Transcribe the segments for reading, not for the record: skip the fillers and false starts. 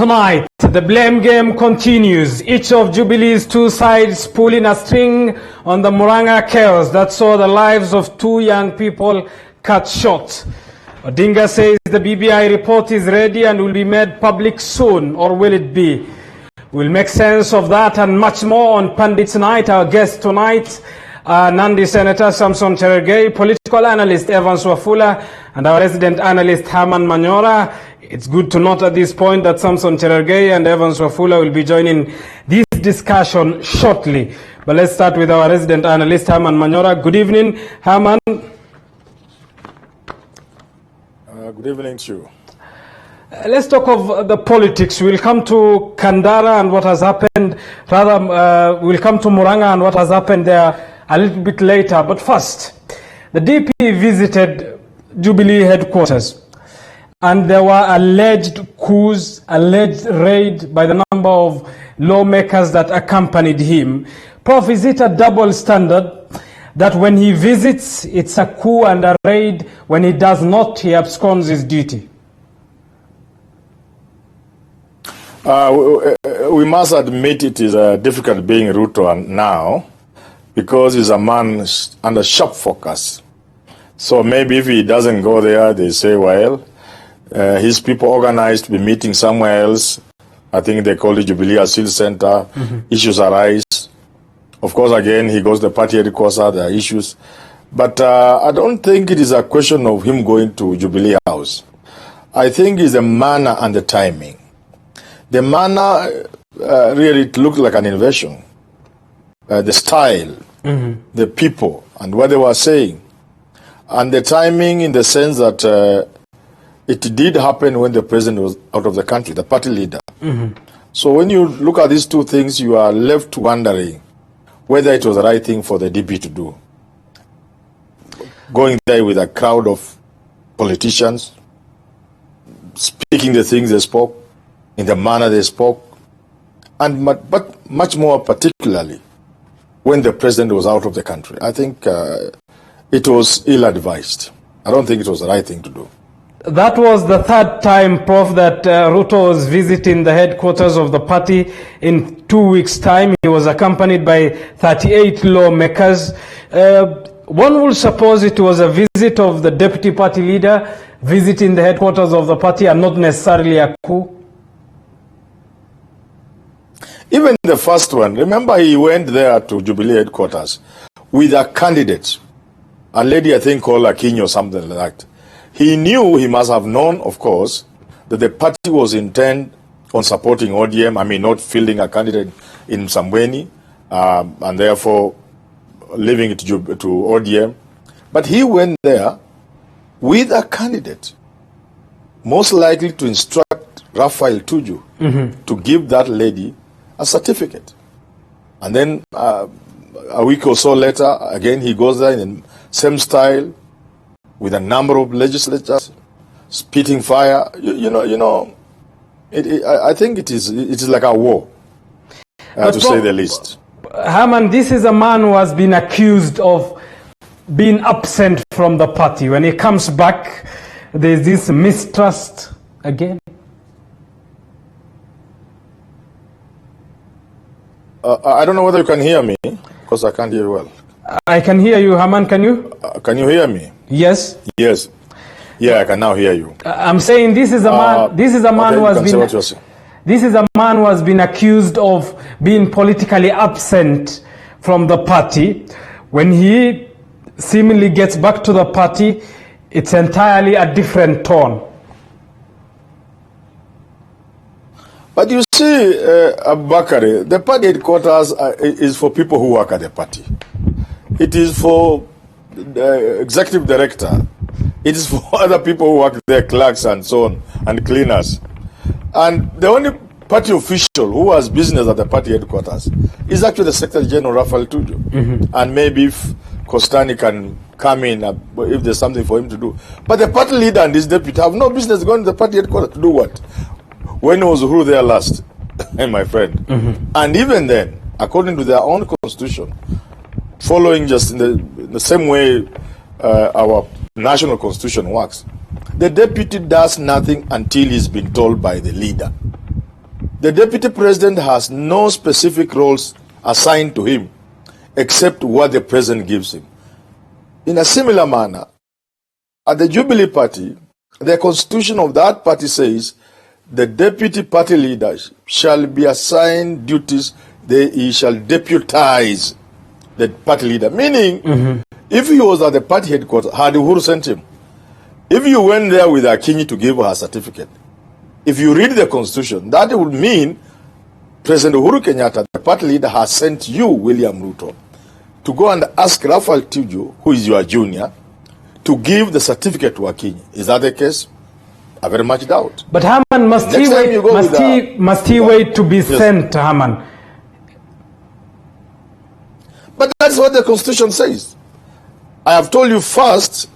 Tonight, the blame game continues. Each of Jubilee's two sides pulling a string on the Murang'a chaos that saw the lives of two young people cut short. Odinga says the BBI report is ready and will be made public soon, or will it be? We'll make sense of that and much more on Pundits Night. Our guest tonight, Nandi Senator Samson Cherargei, political analyst Evans Wafula, and our resident analyst Herman Manyora. It's good to note at this point that Samson Cherargei and Evans Wafula will be joining this discussion shortly. But let's start with our resident analyst Herman Manyora. Good evening, Herman. Good evening to you. Let's talk of the politics. We'll come to Kandara and what has happened. Rather, we'll come to Murang'a and what has happened there a little bit later. But first, the DP visited Jubilee headquarters, and there were alleged coups, alleged raid by the number of lawmakers that accompanied him. Prof, is it a double standard that when he visits, it's a coup and a raid? When he does not, he absconds his duty? We must admit it is difficult being Ruto now, because he's a man under sharp focus. So maybe if he doesn't go there, they say, well, his people organized to be meeting somewhere else. I think they call it Jubilee Asylum Center. Issues arise. Of course, again, he goes to the party headquarters, there are issues. But I don't think it is a question of him going to Jubilee House. I think it's the manner and the timing. The manner really looked like an invasion. The style, the people, and what they were saying. And the timing in the sense that it did happen when the president was out of the country, the party leader. So when you look at these two things, you are left wondering whether it was the right thing for the DP to do. Going there with a crowd of politicians, speaking the things they spoke, in the manner they spoke, and but much more particularly when the president was out of the country. I think it was ill-advised. I don't think it was the right thing to do. That was the third time, Prof, that Ruto was visiting the headquarters of the party in 2 weeks' time. He was accompanied by 38 lawmakers. One would suppose it was a visit of the deputy party leader visiting the headquarters of the party and not necessarily a coup. Even the first one, remember he went there to Jubilee headquarters with a candidate, a lady I think called Akinyi or something like that. He knew, he must have known, of course, that the party was intent on supporting ODM, I mean not fielding a candidate in Msambweni, and therefore leaving it to ODM. But he went there with a candidate, most likely to instruct Raphael Tuju to give that lady a certificate. And then a week or so later, again he goes there in the same style, with a number of legislators, spitting fire. I think it is like a war, to say the least. Herman, this is a man who has been accused of being absent from the party. When he comes back, there's this mistrust again. I don't know whether you can hear me, because I can't hear well. I can hear you, Herman. Can you? Can you hear me? Yes. Yes. Yeah, I can now hear you. I'm saying this is a man. This is a man who has been. This is a man who has been accused of being politically absent from the party. When he seemingly gets back to the party, it's entirely a different tone. But you see, Bakari, the party headquarters is for people who work at the party. It is for the executive director. It is for other people who work there, clerks and so on, and cleaners. And the only party official who has business at the party headquarters is actually the Secretary General, Raphael Tuju. And maybe if Kostani can come in, if there's something for him to do. But the party leader and his deputy have no business going to the party headquarters to do what? When was Uhuru there last, my friend? And even then, according to their own constitution, following just in the same way our national constitution works, the deputy does nothing until he's been told by the leader. The deputy president has no specific roles assigned to him except what the president gives him. In a similar manner, at the Jubilee Party, the constitution of that party says the deputy party leader shall be assigned duties, he shall deputize the party leader. Meaning, if he was at the party headquarters, had Uhuru sent him, if you went there with Akinyi to give her a certificate, if you read the constitution, that would mean President Uhuru Kenyatta, the party leader, has sent you, William Ruto, to go and ask Raphael Tuju, who is your junior, to give the certificate to Akinyi. Is that the case? I very much doubt. But Haman, must he wait to be sent, Haman? But that's what the constitution says. I have told you first,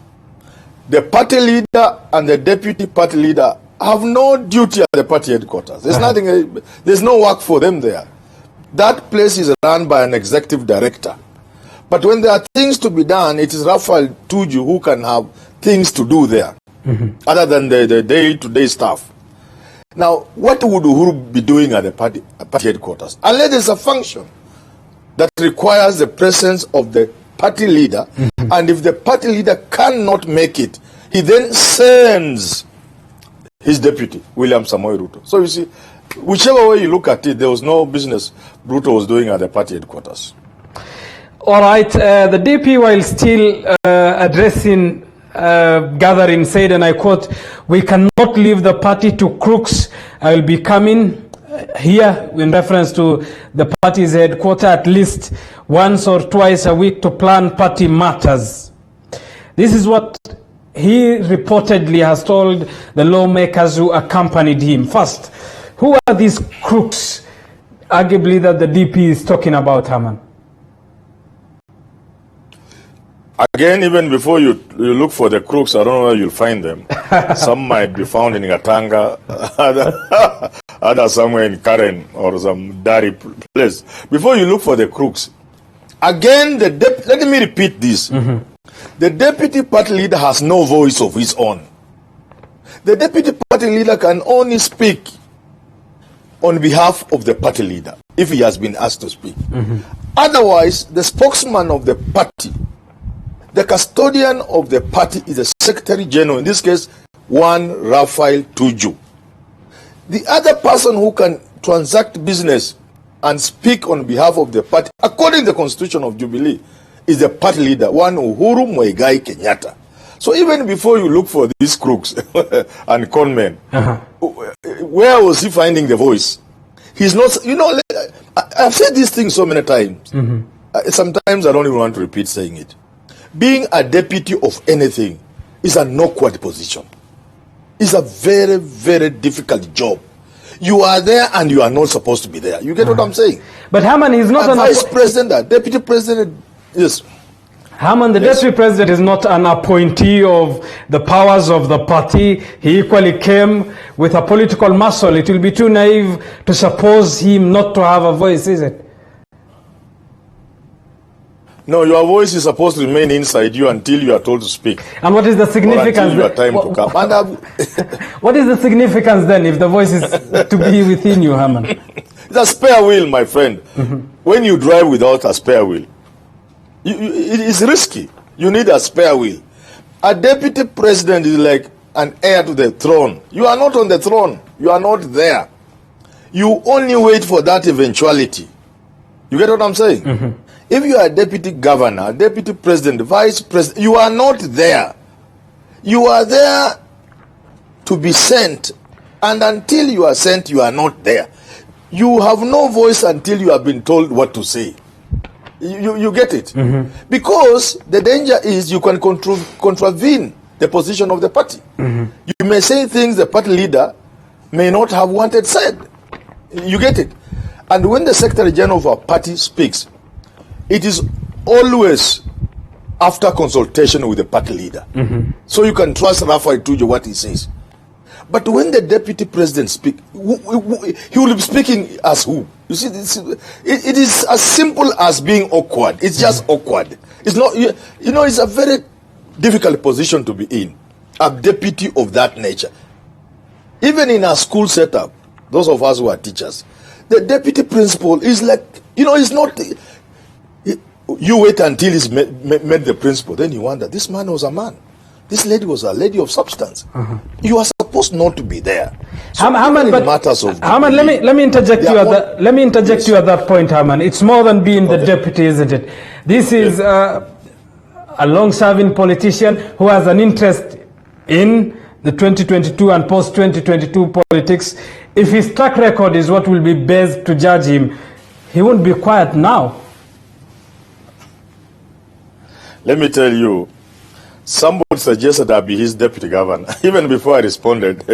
the party leader and the deputy party leader have no duty at the party headquarters. There's nothing, there's no work for them there. That place is run by an executive director. But when there are things to be done, it is Raphael Tuju who can have things to do there, other than the day-to-day stuff. Now, what would Uhuru be doing at the party headquarters? Unless there's a function that requires the presence of the party leader, and if the party leader cannot make it, he then sends his deputy, William Samoei Ruto. So you see, whichever way you look at it, there was no business Ruto was doing at the party headquarters. All right, the DP, while still addressing gathering, said, and I quote, "We cannot leave the party to crooks. I will be coming here," in reference to the party's headquarters, "at least once or twice a week to plan party matters." This is what he reportedly has told the lawmakers who accompanied him. First, who are these crooks, arguably, that the DP is talking about, Haman? Again, even before you look for the crooks, I don't know where you'll find them. Some might be found in Gatanga, other somewhere in Karen or some Dari place. Before you look for the crooks, again, let me repeat this. The deputy party leader has no voice of his own. The deputy party leader can only speak on behalf of the party leader if he has been asked to speak. Otherwise, the spokesman of the party, the custodian of the party, is the Secretary General, in this case, one Raphael Tuju. The other person who can transact business and speak on behalf of the party, according to the Constitution of Jubilee, is the party leader, one Uhuru Muigai Kenyatta. So even before you look for these crooks and conmen, where was he finding the voice? He's not, I've said these things so many times. Sometimes I don't even want to repeat saying it. Being a deputy of anything is an awkward position. It's a very, very difficult job. You are there and you are not supposed to be there. You get what I'm saying? But Haman is not a vice president, a deputy president. Yes. Haman, the deputy president is not an appointee of the powers of the party. He equally came with a political muscle. It will be too naive to suppose him not to have a voice, is it? No, your voice is supposed to remain inside you until you are told to speak. And what is the significance? Until your time to come. What is the significance then if the voice is to be within you, Haman? It's a spare wheel, my friend. When you drive without a spare wheel, it is risky. You need a spare wheel. A deputy president is like an heir to the throne. You are not on the throne. You are not there. You only wait for that eventuality. You get what I'm saying? If you are a deputy governor, deputy president, vice president, you are not there. You are there to be sent. And until you are sent, you are not there. You have no voice until you have been told what to say. You get it? Because the danger is you can contravene the position of the party. You may say things the party leader may not have wanted said. You get it? And when the Secretary General of our party speaks, it is always after consultation with the party leader. So you can trust Raphael Tuju what he says. But when the deputy president speaks, he will be speaking as who? You see, it is as simple as being awkward. It's just awkward. It's not, it's a very difficult position to be in. A deputy of that nature. Even in our school setup, those of us who are teachers, the deputy principal is like, it's not. You wait until he's met the principal, then you wonder, this man was a man. This lady was a lady of substance. You are supposed not to be there. So Haman, but matters of Haman, let me interject you at that. Let me interject you at that point, Haman. It's more than being the deputy, isn't it? This is a long-serving politician who has an interest in the 2022 and post-2022 politics. If his track record is what will be best to judge him, he won't be quiet now. Let me tell you, somebody suggested I be his deputy governor. Even before I responded,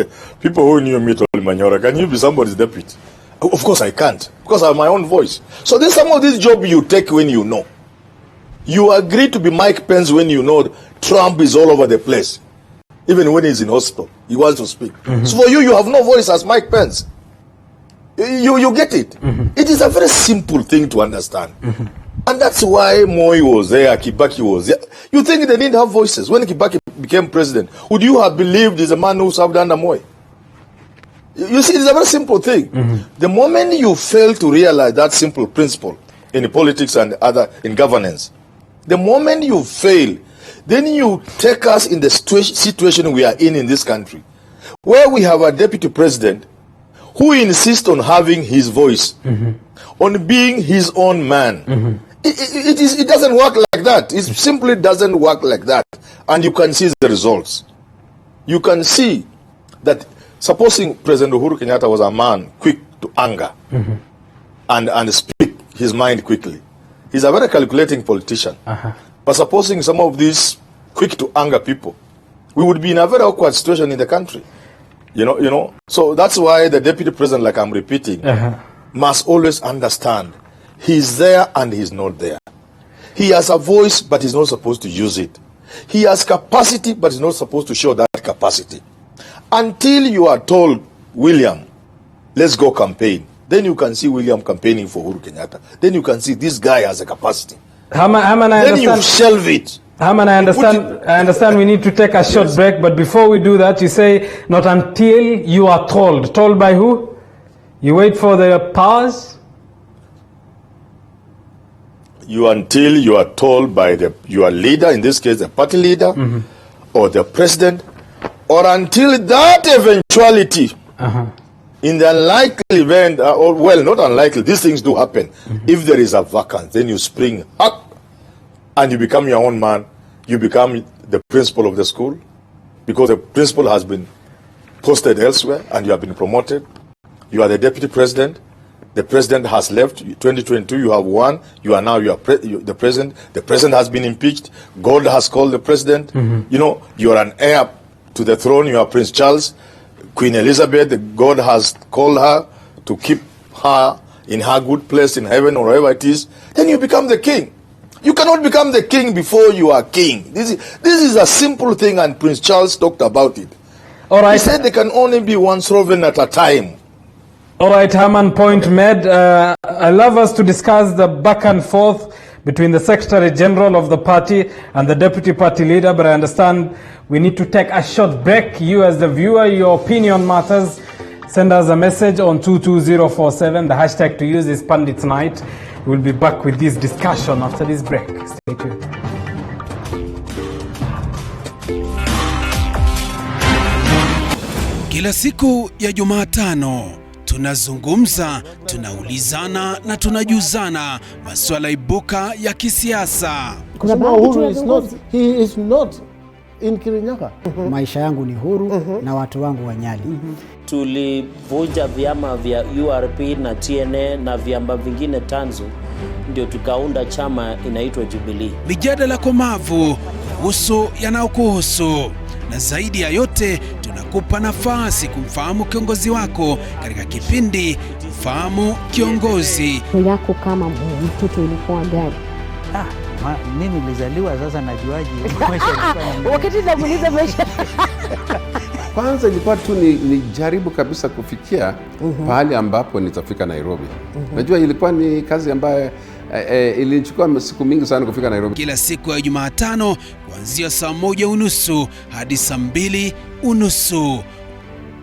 people who knew me told me, Manyora, can you be somebody's deputy? Of course I can't, because I have my own voice. So there's some of this job you take when you know. You agree to be Mike Pence when you know Trump is all over the place. Even when he's in hospital, he wants to speak. So for you have no voice as Mike Pence. You get it. It is a very simple thing to understand. And that's why Moi was there, Kibaki was there. You think they didn't have voices? When Kibaki became president, would you have believed he's a man who served under Moi? You see, it's a very simple thing. The moment you fail to realize that simple principle in politics and in governance, the moment you fail, then you take us in the situation we are in this country, where we have a deputy president who insists on having his voice, on being his own man. It doesn't work like that. It simply doesn't work like that. And you can see the results. You can see that, supposing President Uhuru Kenyatta was a man quick to anger and speak his mind quickly. He's a very calculating politician. But supposing some of these quick to anger people, we would be in a very awkward situation in the country. You know. So that's why the deputy president, like I'm repeating, must always understand he's there and he's not there. He has a voice, but he's not supposed to use it. He has capacity, but he's not supposed to show that capacity. Until you are told, William, let's go campaign, then you can see William campaigning for Uhuru Kenyatta. Then you can see this guy has a capacity. Then you shelve it. Haman, I understand we need to take a short break, but before we do that, you say not until you are told. Told by who? You wait for the powers? Until you are told by your leader, in this case the party leader, or the president, or until that eventuality, in the unlikely event, or well, not unlikely, these things do happen. If there is a vacance, then you spring up and you become your own man. You become the principal of the school because the principal has been posted elsewhere and you have been promoted. You are the deputy president. The president has left. 2022, you have won. You are now the president. The president has been impeached. God has called the president. You are an heir to the throne. You are Prince Charles. Queen Elizabeth, God has called her to keep her in her good place in heaven or wherever it is. Then you become the king. You cannot become the king before you are king. This is a simple thing, and Prince Charles talked about it. All right. He said there can only be one sovereign at a time. All right, Haman, point made. I love us to discuss the back and forth between the Secretary General of the party and the Deputy Party Leader, but I understand we need to take a short break. You as the viewer, your opinion matters. Send us a message on 22047. The hashtag to use is Pundits Night. We'll be back with this discussion after this break. Stay tuned. Kila siku ya Jumatano tunazungumza, tunaulizana na tunajuzana masuala ibuka ya kisiasa. Kuna Uhuru is not in Kirinyaga. Maisha yangu ni huru na watu wangu wanyali. Tulivunja vyama vya URP na TNA na vyama vingine tanzu, ndio tukaunda chama inaitwa Jubilee. Mijadala komavu kuhusu yanayokuhusu, na zaidi ya yote tunakupa nafasi kumfahamu kiongozi wako katika kipindi Mfahamu Kiongozi. Yako kama mtoto ilikuwa gani? Mimi nilizaliwa, sasa najuaje wakati namuuliza maisha. Kwanza ilikuwa tu ni jaribu kabisa kufikia pahali ambapo nitafika Nairobi. Najua ilikuwa ni kazi ambayo ilichukua siku mingi sana kufika Nairobi. Kila siku ya Jumatano kuanzia saa 1:30 hadi saa 2:30.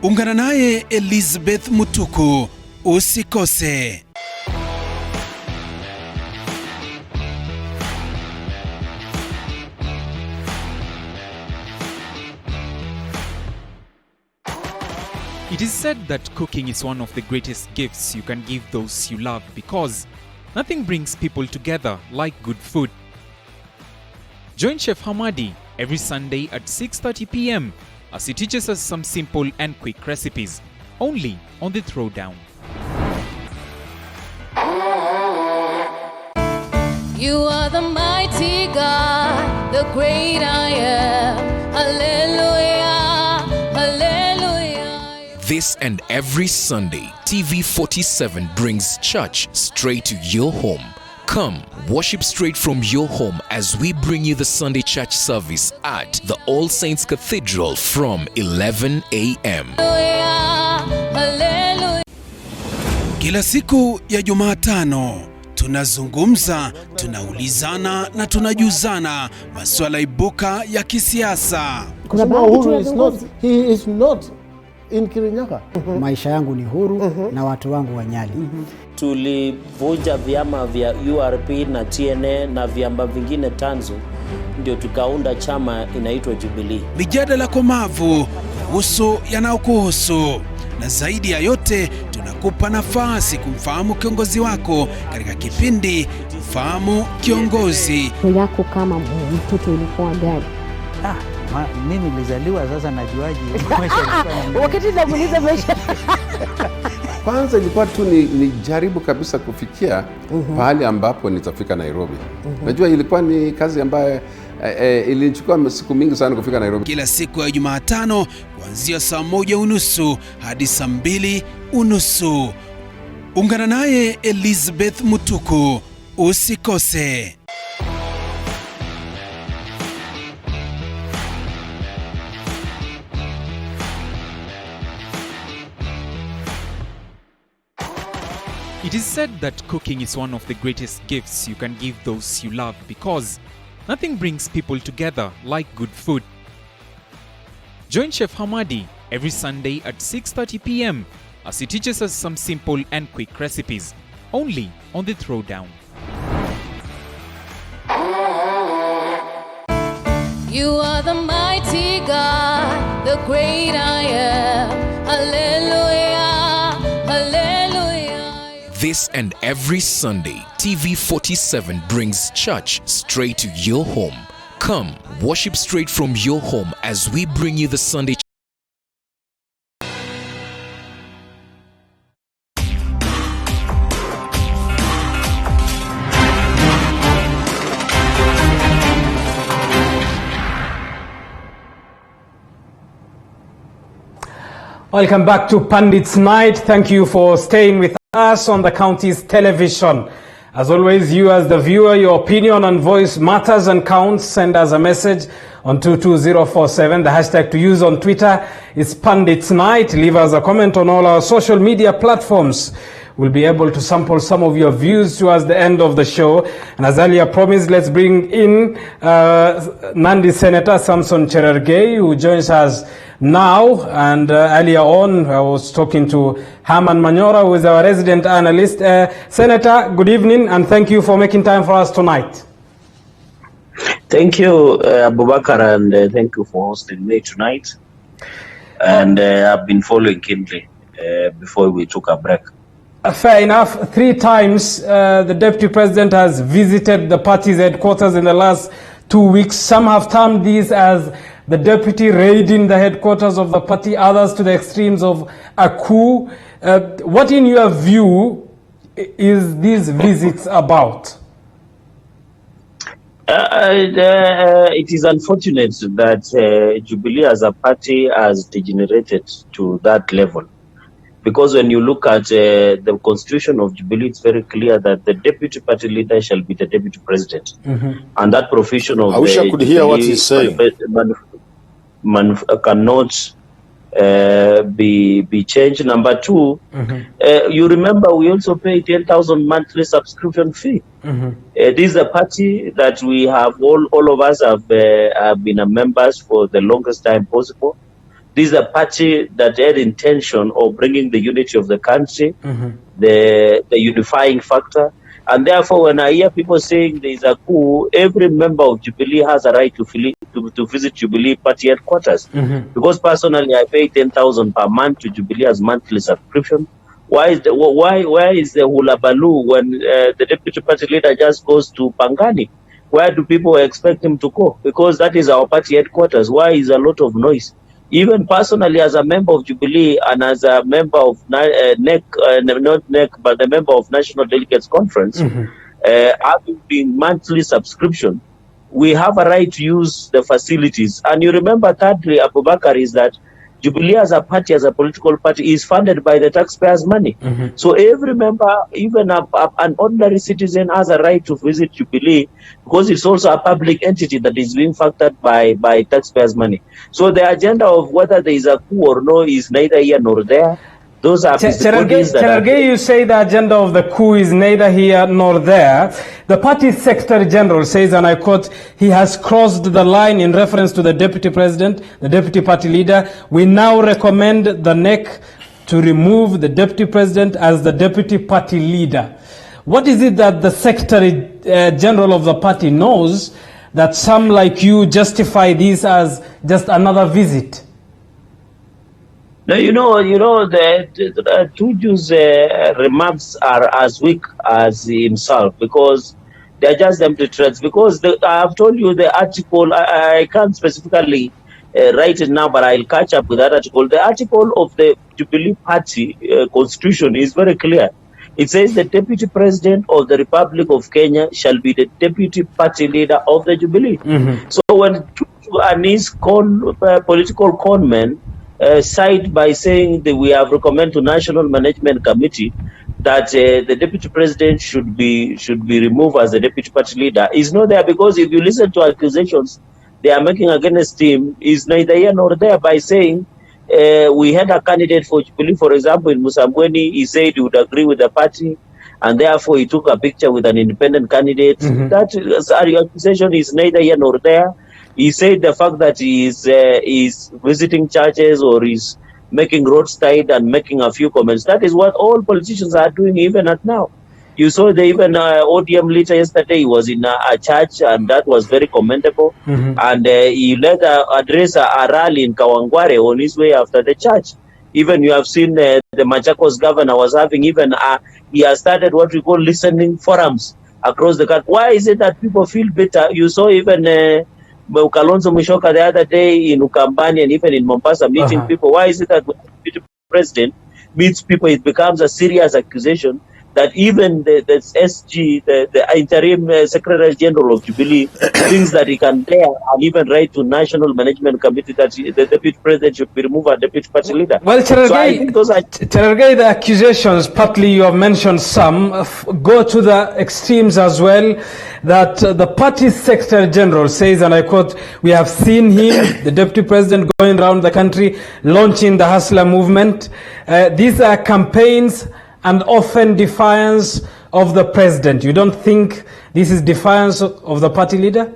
Ungana naye Elizabeth Mutuku, usikose. It is said that cooking is one of the greatest gifts you can give those you love because nothing brings people together like good food. Join Chef Hamadi every Sunday at 6:30 p.m. as he teaches us some simple and quick recipes, only on The Throwdown. You are the mighty God, the great I am. Hallelujah, hallelujah. This and every Sunday, TV47 brings church straight to your home. Come, worship straight from your home as we bring you the Sunday church service at the All Saints Cathedral from 11 a.m. Kila siku ya Jumatano tunazungumza, tunaulizana na tunajuzana masuala ibuka ya kisiasa. Kuna Uhuru he is not in Kirinyaga. Maisha yangu ni huru na watu wangu wa Nyali. Tulivunja vyama vya URP na TNA na vyama vingine tanzu, ndio tukaunda chama inaitwa Jubilee. Mijadala komavu kuhusu yanayokuhusu, na zaidi ya yote tunakupa nafasi kumfahamu kiongozi wako katika kipindi Mfahamu Kiongozi. Yako kama mtoto ilikuwa gani? Mimi nilizaliwa sasa najuaje maisha ilikuwa. Wakati namuuliza maisha Kwanza ilikuwa tu ni jaribu kabisa kufikia pahali ambapo nitafika Nairobi. Najua ilikuwa ni kazi ambayo ilichukua siku mingi sana kufika Nairobi. Kila siku ya Jumatano kuanzia saa 1:30 hadi saa 2:30. Ungana naye Elizabeth Mutuku, usikose. It is said that cooking is one of the greatest gifts you can give those you love because nothing brings people together like good food. Join Chef Hamadi every Sunday at 6:30 p.m. as he teaches us some simple and quick recipes, only on The Throwdown. You are the mighty God, the great I am. Hallelujah, hallelujah. This and every Sunday, TV47 brings church straight to your home. Come, worship straight from your home as we bring you the Sunday Welcome back to Pundits Night. Thank you for staying with us on the county's television. As always, you as the viewer, your opinion and voice matters and counts. Send us a message on 22047. The hashtag to use on Twitter is Pundits Night. Leave us a comment on all our social media platforms. We'll be able to sample some of your views towards the end of the show. And as earlier promised, let's bring in Nandi Senator Samson Cherargei, who joins us now. And earlier on, I was talking to Herman Manyora, who is our resident analyst. Senator, good evening, and thank you for making time for us tonight. Thank you, Abubakar, and thank you for hosting me tonight. And I've been following keenly before we took a break. Fair enough. 3 times the Deputy President has visited the party's headquarters in the last 2 weeks. Some have termed these as the Deputy raiding the headquarters of the party, others to the extremes of a coup. What, in your view, is these visits about? It is unfortunate that Jubilee as a party has degenerated to that level. Because when you look at the constitution of Jubilee, it's very clear that the deputy party leader shall be the deputy president. And that provision of I wish I could hear what he's saying. Cannot be changed. Number 2, you remember we also pay 10,000 monthly subscription fee. This is a party that we have all of us have been members for the longest time possible. This is a party that had intention of bringing the unity of the country, the unifying factor. And therefore, when I hear people saying there is a coup, every member of Jubilee has a right to visit Jubilee party headquarters. Because personally, I pay 10,000 per month to Jubilee as monthly subscription. Why is the hula baloo when the deputy party leader just goes to Pangani? Where do people expect him to go? Because that is our party headquarters. Why is a lot of noise? Even personally, as a member of Jubilee and as a member of NEC, not NEC, but a member of National Delegates Conference, having been monthly subscription, we have a right to use the facilities. And you remember, thirdly, Abubakar, is that Jubilee as a party, as a political party, is funded by the taxpayers' money. So every member, even an ordinary citizen, has a right to visit Jubilee because it's also a public entity that is being factored by taxpayers' money. So the agenda of whether there is a coup or no is neither here nor there. Those are Cherargei, you say the agenda of the coup is neither here nor there. The party secretary general says, and I quote, he has crossed the line in reference to the deputy president, the deputy party leader. We now recommend the NEC to remove the deputy president as the deputy party leader. What is it that the secretary general of the party knows that some like you justify this as just another visit? Now, the Tuju's remarks are as weak as himself because they're just empty threats. Because I have told you the article, I can't specifically write it now, but I'll catch up with that article. The article of the Jubilee Party constitution is very clear. It says the deputy president of the Republic of Kenya shall be the deputy party leader of the Jubilee. So when Tuju and his political conmen side by saying that we have recommended to National Management Committee that the deputy president should be removed as the deputy party leader is not there, because if you listen to accusations they are making against him, is neither here nor there by saying we had a candidate for Jubilee, for example, in Musambweni. He said he would agree with the party, and therefore he took a picture with an independent candidate. That accusation is neither here nor there. He said the fact that he is visiting churches or is making roadside and making a few comments. That is what all politicians are doing even at now. You saw the even ODM leader yesterday, he was in a church, and that was very commendable. And he led address a rally in Kawangware on his way after the church. Even you have seen the Machakos governor was having even, he has started what we call listening forums across the country. Why is it that people feel bitter? You saw even Kalonzo Musyoka the other day in Ukambani and even in Mombasa meeting people. Why is it that when the president meets people, it becomes a serious accusation that even the SG, the interim Secretary General of Jubilee, thinks that he can dare and even write to National Management Committee that the deputy president should be removed as deputy party leader. Well, so I think those are Cherargei, the accusations, partly you have mentioned some, go to the extremes as well, that the party secretary general says, and I quote, we have seen him, the deputy president, going around the country, launching the Hustler movement. These are campaigns and often defiance of the president. You don't think this is defiance of the party leader?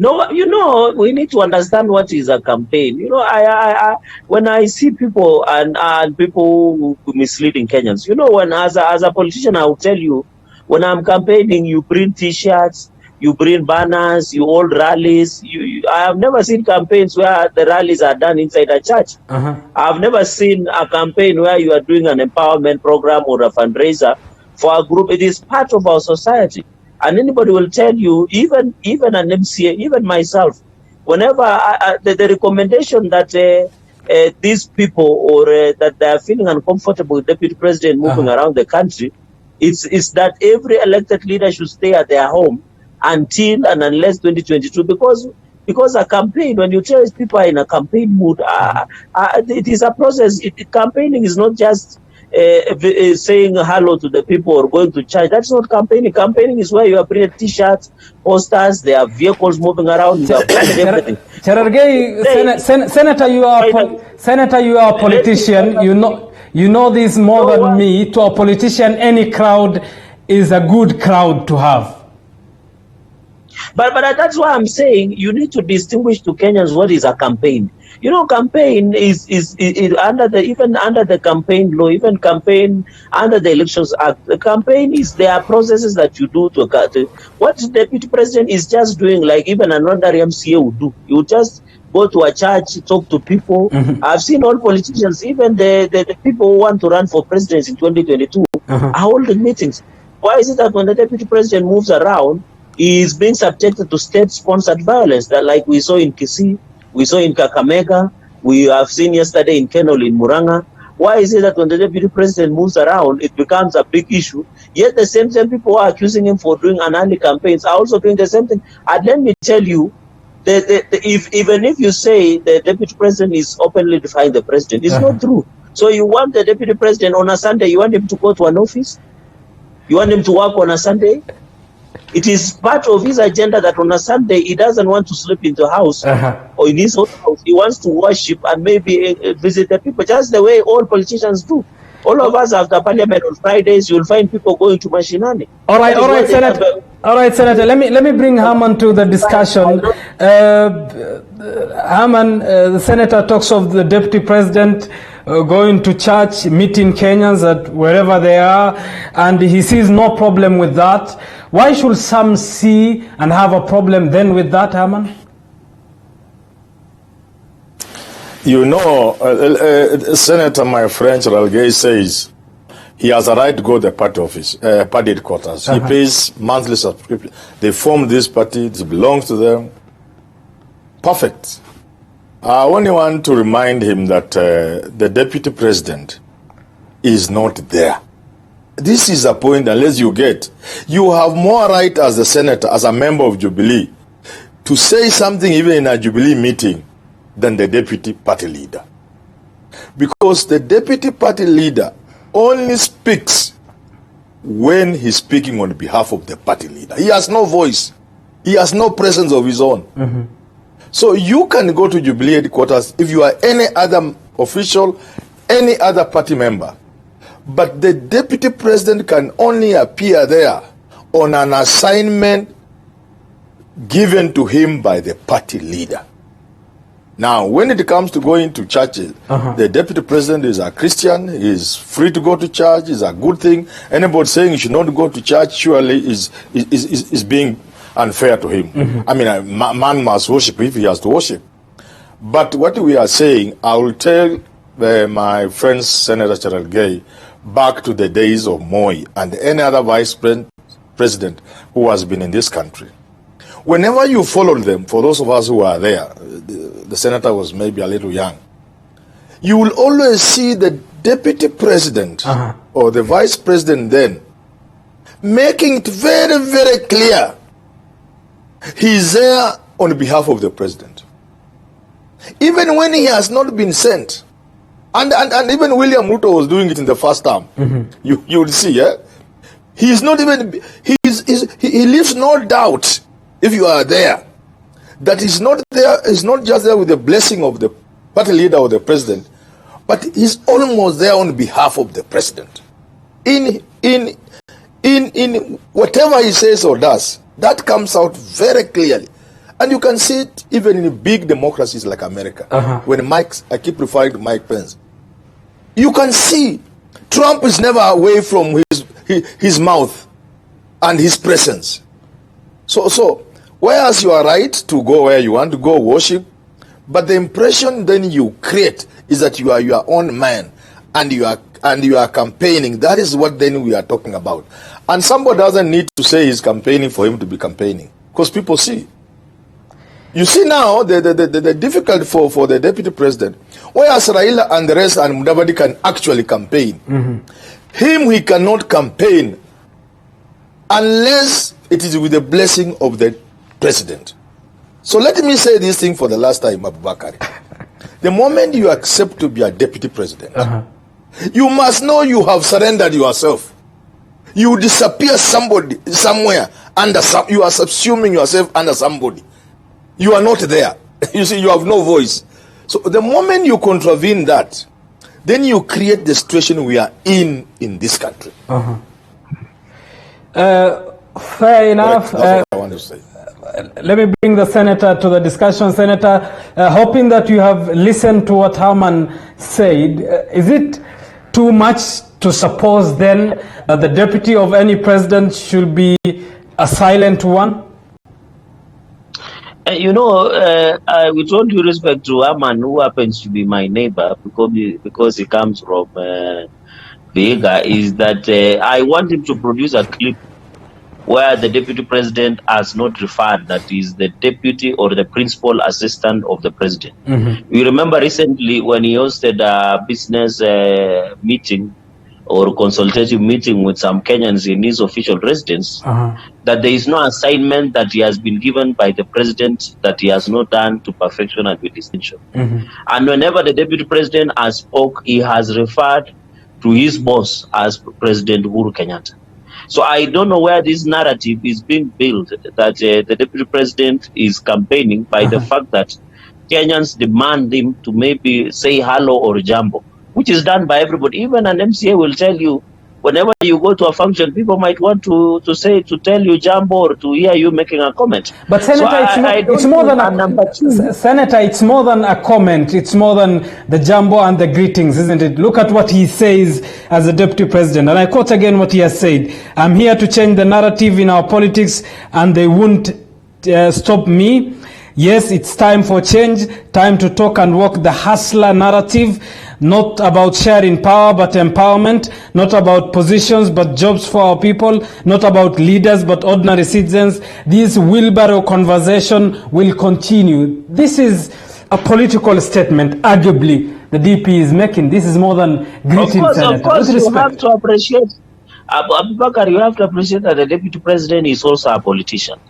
No, we need to understand what is a campaign. I when I see people and people misleading Kenyans, when as a politician, I will tell you, when I'm campaigning, you bring T-shirts, you bring banners, you hold rallies. I have never seen campaigns where the rallies are done inside a church. I've never seen a campaign where you are doing an empowerment program or a fundraiser for a group. It is part of our society. And anybody will tell you, even an MCA, even myself, whenever the recommendation that these people or that they are feeling uncomfortable with deputy president moving around the country, it's that every elected leader should stay at their home until and unless 2022, because a campaign, when you tell people are in a campaign mood, it is a process. Campaigning is not just saying hello to the people or going to church. That's not campaigning. Campaigning is where you are bringing T-shirts, posters, there are vehicles moving around, you are planning everything. Cherargei, Senator, you are a politician. You know this more than me. To a politician, any crowd is a good crowd to have. But that's why I'm saying you need to distinguish to Kenyans what is a campaign. You know, campaign is under the, even under the campaign law, even campaign under the Elections Act. The campaign is, there are processes that you do to what the deputy president is just doing, like even an ordinary MCA would do. You just go to a church, talk to people. I've seen all politicians, even the people who want to run for president in 2022, are holding meetings. Why is it that when the deputy president moves around, he is being subjected to state-sponsored violence, that like we saw in Kisii, we saw in Kakamega, we have seen yesterday in Kenol, in Muranga? Why is it that when the deputy president moves around, it becomes a big issue? Yet the same people who are accusing him for doing anarchy campaigns are also doing the same thing. And let me tell you, even if you say the deputy president is openly defying the president, it's not true. So you want the deputy president on a Sunday, you want him to go to an office? You want him to work on a Sunday? It is part of his agenda that on a Sunday he doesn't want to sleep in the house or in his own house. He wants to worship and maybe visit the people, just the way all politicians do. All of us after parliament on Fridays, you'll find people going to Mashinani. All right, Senator. All right, Senator. Let me bring Herman to the discussion. Herman, the senator talks of the deputy president going to church, meeting Kenyans at wherever they are, and he sees no problem with that. Why should some see and have a problem then with that, Herman? You know, Senator, my friend Ralgay says he has a right to go to the party office, party headquarters. He pays monthly subscription. They form this party, it belongs to them. Perfect. I only want to remind him that the deputy president is not there. This is a point, unless you get, you have more right as the senator, as a member of Jubilee, to say something even in a Jubilee meeting than the deputy party leader. Because the deputy party leader only speaks when he's speaking on behalf of the party leader. He has no voice. He has no presence of his own. So you can go to Jubilee headquarters if you are any other official, any other party member. But the deputy president can only appear there on an assignment given to him by the party leader. Now, when it comes to going to churches, the deputy president is a Christian, he is free to go to church, is a good thing. Anybody saying he should not go to church surely is being unfair to him. I mean, a man must worship if he has to worship. But what we are saying, I will tell my friend Senator Cherargei back to the days of Moi and any other vice president who has been in this country. Whenever you followed them, for those of us who are there, the senator was maybe a little young, you will always see the deputy president or the vice president then making it very, very clear he's there on behalf of the president. Even when he has not been sent. And even William Ruto was doing it in the first term. You will see, yeah? He's not even, he leaves no doubt, if you are there, that he's not there, he's not just there with the blessing of the party leader or the president, but he's almost there on behalf of the president. In whatever he says or does, that comes out very clearly. And you can see it even in big democracies like America. When I keep referring to Mike Pence. You can see Trump is never away from his mouth and his presence. So, whereas you are right to go where you want to go worship, but the impression then you create is that you are your own man and you are campaigning. That is what then we are talking about. And somebody doesn't need to say he's campaigning for him to be campaigning, because people see. You see now the difficulty for the deputy president, whereas Raila and the rest and Mudavadi can actually campaign. Him, he cannot campaign unless it is with the blessing of the president. So let me say this thing for the last time, Abubakar. The moment you accept to be a deputy president, you must know you have surrendered yourself. You disappear somewhere under you are subsuming yourself under somebody. You are not there. You see, you have no voice. So the moment you contravene that, then you create the situation we are in this country. Fair enough. That's what I want to say. Let me bring the senator to the discussion. Senator, hoping that you have listened to what Herman said, is it too much to suppose then that the deputy of any president should be a silent one? With all due respect to Herman, who happens to be my neighbor because he comes from Vihiga, is that I want him to produce a clip where the deputy president has not referred that is the deputy or the principal assistant of the president. You remember recently when he hosted a business meeting or consultative meeting with some Kenyans in his official residence, that there is no assignment that he has been given by the president that he has not done to perfection and with distinction. And whenever the deputy president has spoke, he has referred to his boss as President Uhuru Kenyatta. So I don't know where this narrative is being built that the deputy president is campaigning by the fact that Kenyans demand him to maybe say hello or jambo, which is done by everybody. Even an MCA will tell you, whenever you go to a function, people might want to tell you jambo or to hear you making a comment. But Senator, it's more than a Senator, it's more than a comment. It's more than the jambo and the greetings, isn't it? Look at what he says as a deputy president. And I quote again what he has said. I'm here to change the narrative in our politics and they won't stop me. Yes, it's time for change, time to talk and walk the hustler narrative, not about sharing power but empowerment, not about positions but jobs for our people, not about leaders but ordinary citizens. This wheelbarrow conversation will continue. This is a political statement, arguably, the DP is making. This is more than greeting, Senator. Of course, you have to appreciate, Abubakar, you have to appreciate that the deputy president is also a politician.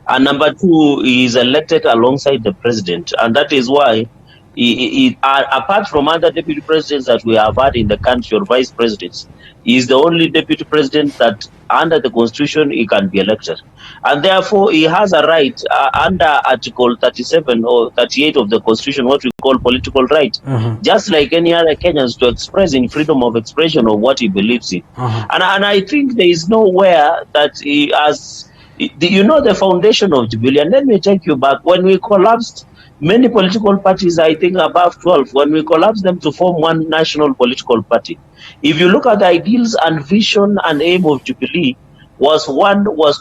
And number two, he is elected alongside the president. And that is why, apart from other deputy presidents that we have had in the country or vice presidents, he is the only deputy president that under the constitution he can be elected. And therefore, he has a right under Article 37 or 38 of the constitution, what we call political right, just like any other Kenyans, to express in freedom of expression of what he believes in. And I think there is nowhere that he has... the foundation of Jubilee, and let me take you back. When we collapsed many political parties, I think above 12, when we collapsed them to form one national political party, if you look at the ideals and vision and aim of Jubilee, was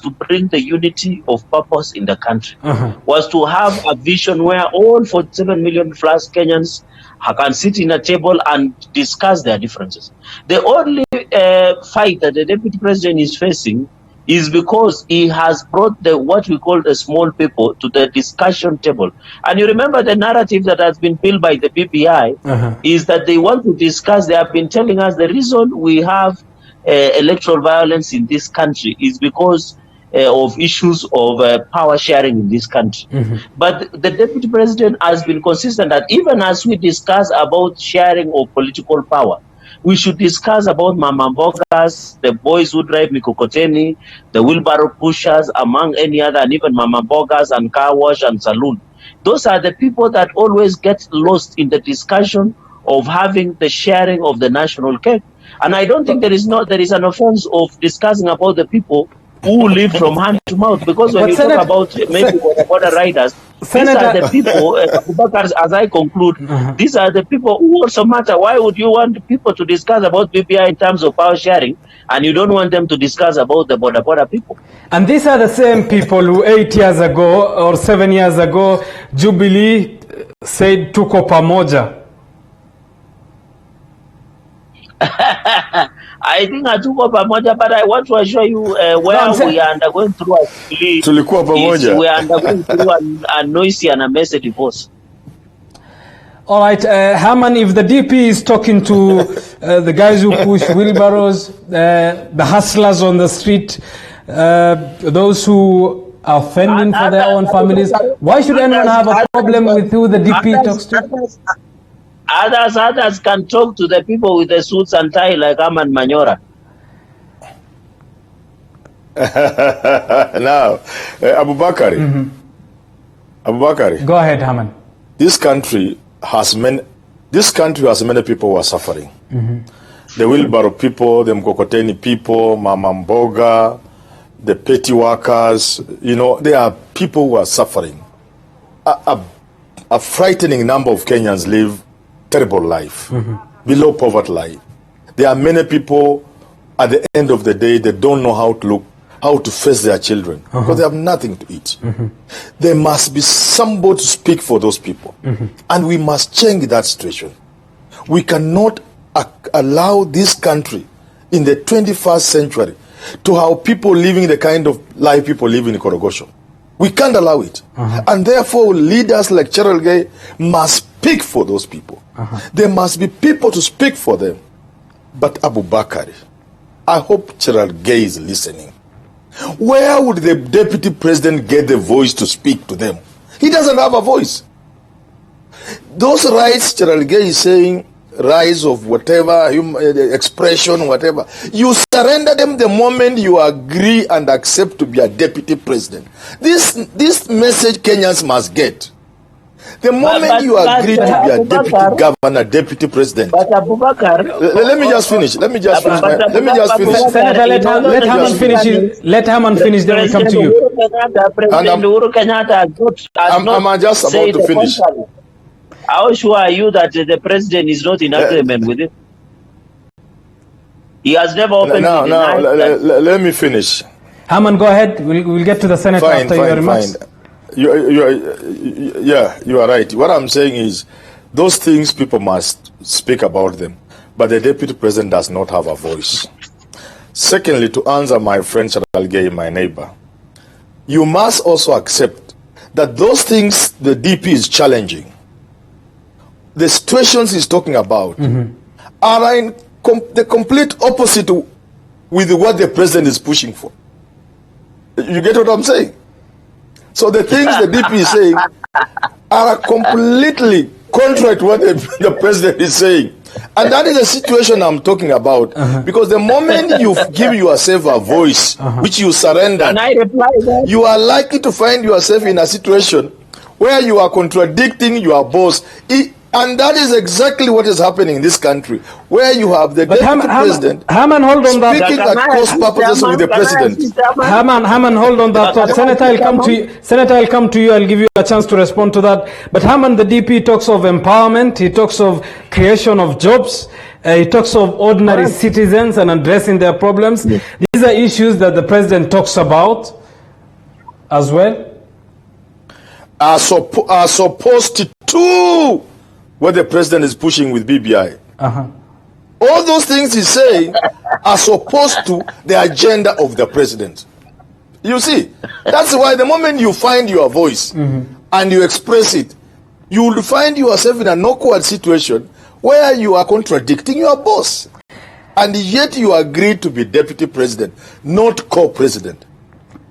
to bring the unity of purpose in the country, was to have a vision where all 47 million plus Kenyans can sit in a table and discuss their differences. The only fight that the deputy president is facing is because he has brought what we call the small people to the discussion table. And you remember the narrative that has been built by the BBI is that they want to discuss. They have been telling us the reason we have electoral violence in this country is because of issues of power sharing in this country. But the deputy president has been consistent that even as we discuss about sharing of political power, we should discuss about mama mbogas, the boys who drive mikokoteni, the wheelbarrow pushers, among any other, and even mama mbogas and car wash and saloon. Those are the people that always get lost in the discussion of having the sharing of the national cake. And I don't think there is an offense of discussing about the people who live from hand to mouth, because when you talk about maybe border riders, these are the people, as I conclude, these are the people who also matter. Why would you want people to discuss about BPI in terms of power sharing, and you don't want them to discuss about the border people? And these are the same people who 8 years ago or 7 years ago, Jubilee said tuko pamoja. I think hatuko pamoja, but I want to assure you where we are undergoing through a tulikuwa pamoja. We are undergoing through a noisy and a messy divorce. All right, Herman, if the DP is talking to the guys who push wheelbarrows, the hustlers on the street, those who are fending for their own families, why should anyone have a problem with who the DP talks to? Others can talk to the people with the suits and tie like Herman Manyora. Now, Abubakari. Abubakari. Go ahead, Herman. This country has many people who are suffering. The wheelbarrow people, the mkokoteni people, mama mboga, the petty workers, there are people who are suffering. A frightening number of Kenyans live terrible life, below poverty line. There are many people, at the end of the day, they don't know how to face their children because they have nothing to eat. There must be somebody to speak for those people. And we must change that situation. We cannot allow this country in the 21st century to have people living the kind of life people live in Korogosho. We can't allow it. And therefore, leaders like Cheryl Gay must speak for those people. There must be people to speak for them. But Abu Bakari, I hope Cheryl Gay is listening. Where would the deputy president get the voice to speak to them? He doesn't have a voice. Those rights Cheryl Gay is saying, rights of whatever, expression, whatever, you surrender them the moment you agree and accept to be a deputy president. This message Kenyans must get. The moment you agree to be a deputy governor, deputy president. But Abubakar, let me just finish. Let me just finish. Senator, let Haman finish. Let Haman finish. Then we come to you. President Uhuru Kenyatta I'm just about to finish. How sure are you that the president is not in agreement with it? He has never opened. Let me finish. Haman, go ahead. We'll get to the senator after your remarks. You are right. What I'm saying is, those things people must speak about them, but the deputy president does not have a voice. Secondly, to answer my friend Cheryl Gay, my neighbor, you must also accept that those things the DP is challenging, the situations he's talking about, are in the complete opposite with what the president is pushing for. You get what I'm saying? So the things the DP is saying are completely contrary to what the president is saying. And that is the situation I'm talking about. Because the moment you give yourself a voice, which you surrender, you are likely to find yourself in a situation where you are contradicting your boss. And that is exactly what is happening in this country, where you have the deputy president Haman, hold on that. speaking at cross purposes with the president. Haman, hold on that thought. Senator, I'll come to you. Senator, I'll come to you. I'll give you a chance to respond to that. But Haman, the DP talks of empowerment. He talks of creation of jobs. He talks of ordinary citizens and addressing their problems. These are issues that the president talks about as well. Are supposed to what the president is pushing with BBI. All those things he's saying are supposed to the agenda of the president. You see, that's why the moment you find your voice and you express it, you will find yourself in an awkward situation where you are contradicting your boss. And yet you agree to be deputy president, not co-president.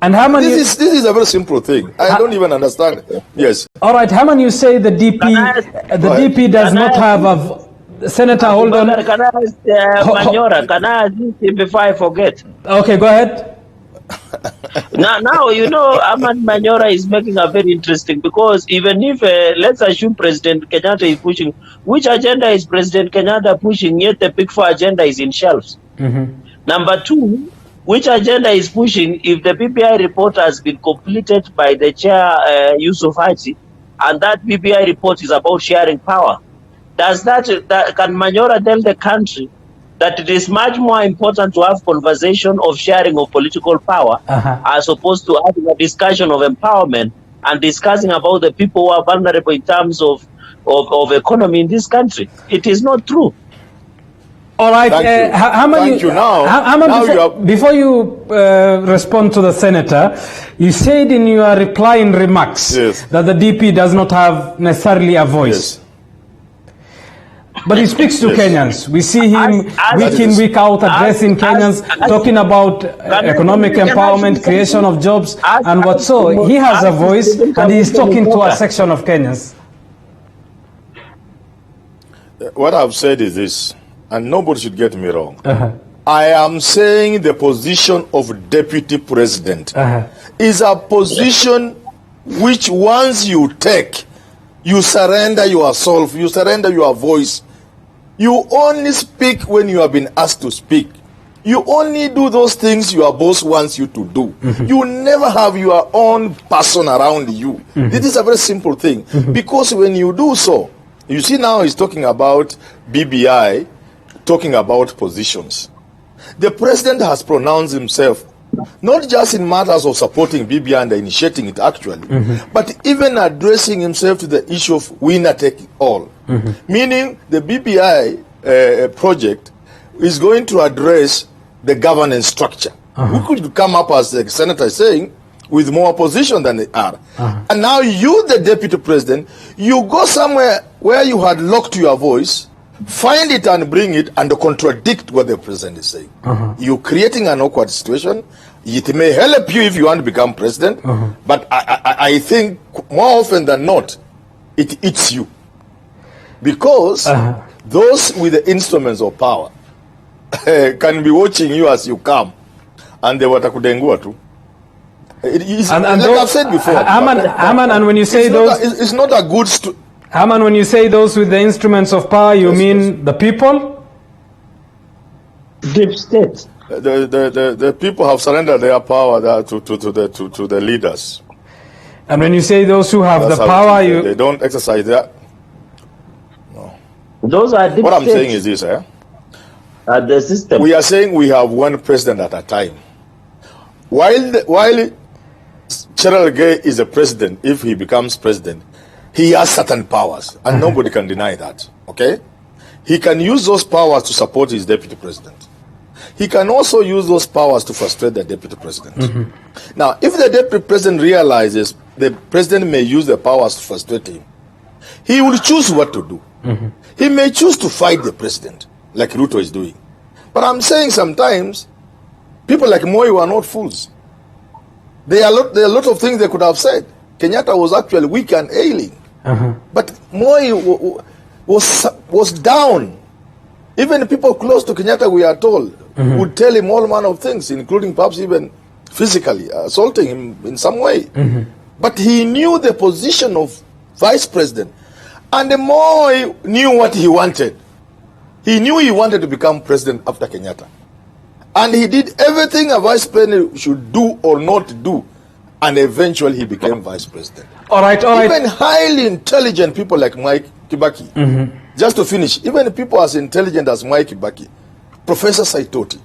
And Haman, this is a very simple thing. I don't even understand it. Yes. All right, Haman, you say the DP does not have a senator. Hold on. Can I ask Manyora? Can I ask him before I forget? Okay, go ahead. Now Ahmad Manyora is making a very interesting, because even if let's assume President Kenyatta is pushing, which agenda is President Kenyatta pushing? Yet the Big Four agenda is in shelves. Number two, which agenda is pushing if the PPI report has been completed by the chair, Yusuf Haji, and that PPI report is about sharing power? Does that can Manyora tell the country that it is much more important to have conversation of sharing of political power as opposed to having a discussion of empowerment and discussing about the people who are vulnerable in terms of economy in this country? It is not true. All right, Thank you. Before you respond to the senator, you said in your reply in remarks that the DP does not have necessarily a voice. But he speaks to Kenyans. We see him week in, week out addressing Kenyans, talking about economic empowerment, creation of jobs, and what so. He has a voice, and he is talking to a section of Kenyans. What I've said is this, and nobody should get me wrong. I am saying the position of deputy president is a position which once you take, you surrender yourself, you surrender your voice. You only speak when you have been asked to speak. You only do those things your boss wants you to do. You never have your own person around you. This is a very simple thing. Because when you do so, you see now he's talking about BBI, talking about positions. The president has pronounced himself, not just in matters of supporting BBI and initiating it actually, but even addressing himself to the issue of winner take all. Meaning the BBI project is going to address the governance structure. We could come up, as the senator is saying, with more opposition than they are. And now you, the deputy president, you go somewhere where you had locked your voice, find it and bring it and contradict what the president is saying. You're creating an awkward situation. It may help you if you want to become president, but I think more often than not, it eats you. Because those with the instruments of power can be watching you as you come, and they watakudengua tu. It is, and like those, I've said before. Haman, and when you say it's not a good. Haman, when you say those with the instruments of power, you mean the people? Deep state. The people have surrendered their power to the leaders. And when you say those who have That's the power, they don't exercise that. No. Those are deep What I'm states. saying is this, the system. We are saying we have one president at a time. While Gerald Gay is a president, if he becomes president, he has certain powers, and nobody can deny that. Okay? He can use those powers to support his deputy president. He can also use those powers to frustrate the deputy president. Now, if the deputy president realizes the president may use the powers to frustrate him, he will choose what to do. He may choose to fight the president, like Ruto is doing. But I'm saying sometimes, people like Moi were not fools. There are a lot of things they could have said. Kenyatta was actually weak and ailing. But Moi was down. Even people close to Kenyatta, we are told, would tell him all manner of things, including perhaps even physically assaulting him in some way. But he knew the position of vice president. And Moi knew what he wanted. He knew he wanted to become president after Kenyatta. And he did everything a vice president should do or not do. And eventually he became vice president. All right. Even highly intelligent people like Mike Kibaki, just to finish, even people as intelligent as Mike Kibaki, Professor Saitoti,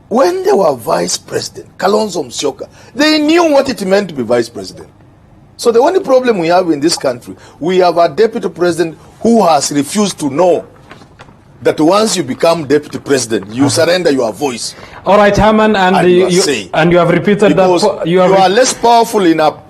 when they were vice president, Kalonzo Musyoka, they knew what it meant to be vice president. So the only problem we have in this country, we have a deputy president who has refused to know that once you become deputy president, you surrender your voice. All right, Haman, and you have repeated because that you are less powerful enough.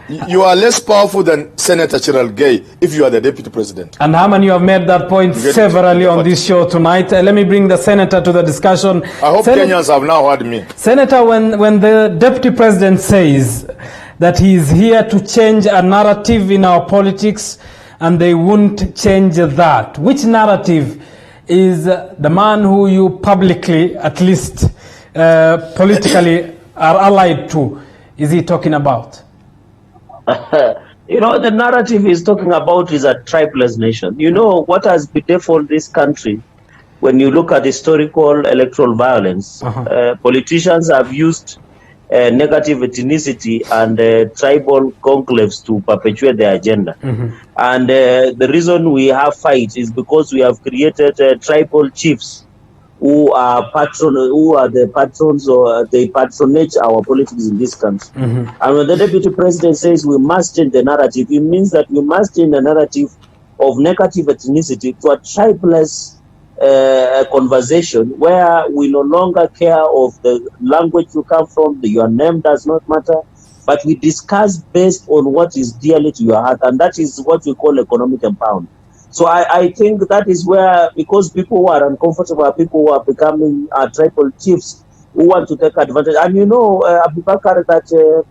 You are less powerful than Senator Gerald Gay if you are the deputy president. And Haman, you have made that point severally on this show tonight. Let me bring the senator to the discussion. I hope Kenyans have now heard me. Senator, when the deputy president says that he is here to change a narrative in our politics and they won't change that, which narrative is the man who you publicly, at least politically, are allied to, is he talking about? The narrative he's talking about is a tribeless nation. What has bedeviled this country, when you look at historical electoral violence, politicians have used negative ethnicity and tribal conclaves to perpetuate their agenda. And the reason we have fights is because we have created tribal chiefs who are the patrons, or they patronage our politics in this country. And when the deputy president says we must change the narrative, it means that we must change the narrative of negative ethnicity to a tribeless conversation where we no longer care of the language you come from, your name does not matter, but we discuss based on what is dearly to your heart, and that is what we call economic empowerment. So I think that is where, because people who are uncomfortable are people who are becoming tribal chiefs who want to take advantage. And Abubakar, that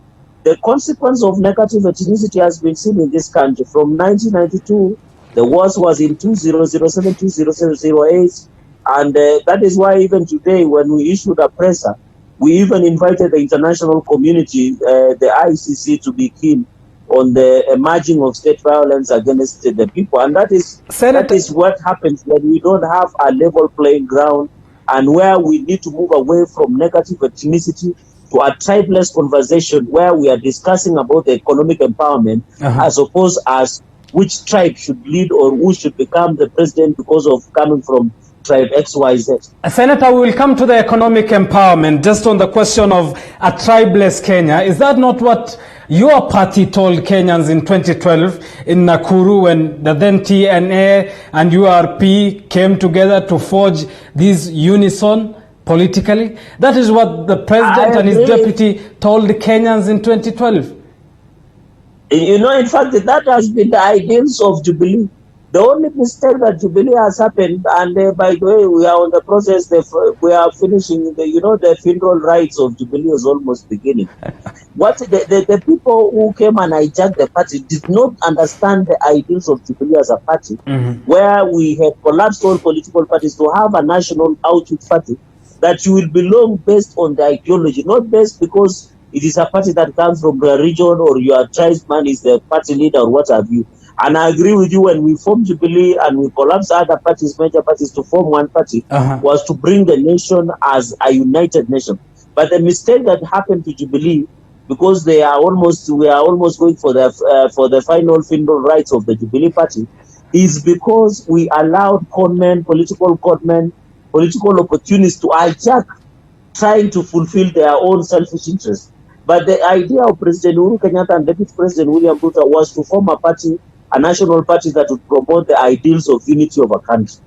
the consequence of negative ethnicity has been seen in this country from 1992. The worst was in 2007, 2008. And that is why even today, when we issued a presser, we even invited the international community, the ICC, to be keen on the emerging of state violence against the people. And that is what happens when we don't have a level playing ground and where we need to move away from negative ethnicity to a tribeless conversation where we are discussing about the economic empowerment as opposed as which tribe should lead or who should become the president because of coming from tribe XYZ. Senator, we will come to the economic empowerment. Just on the question of a tribeless Kenya, is that not what your party told Kenyans in 2012 in Nakuru when the then TNA and URP came together to forge this unison politically? That is what the president and his deputy told the Kenyans in 2012. You know, in fact, that has been the ideals of Jubilee. The only mistake that Jubilee has happened, and by the way, we are on the process, we are finishing, the funeral rites of Jubilee is almost beginning. What the people who came and hijacked the party did not understand the ideals of Jubilee as a party, where we had collapsed all political parties to have a national outreach party that you will belong based on the ideology, not based because it is a party that comes from the region or your tribesman is the party leader or what have you. And I agree with you, when we formed Jubilee and we collapsed other parties, major parties, to form one party, was to bring the nation as a united nation. But the mistake that happened to Jubilee, because we are almost going for the final funeral rites of the Jubilee party, is because we allowed political opportunists to hijack, trying to fulfill their own selfish interests. But the idea of President Uhuru Kenyatta and Deputy President William Ruto was to form a party, a national party that would promote the ideals of unity of a country.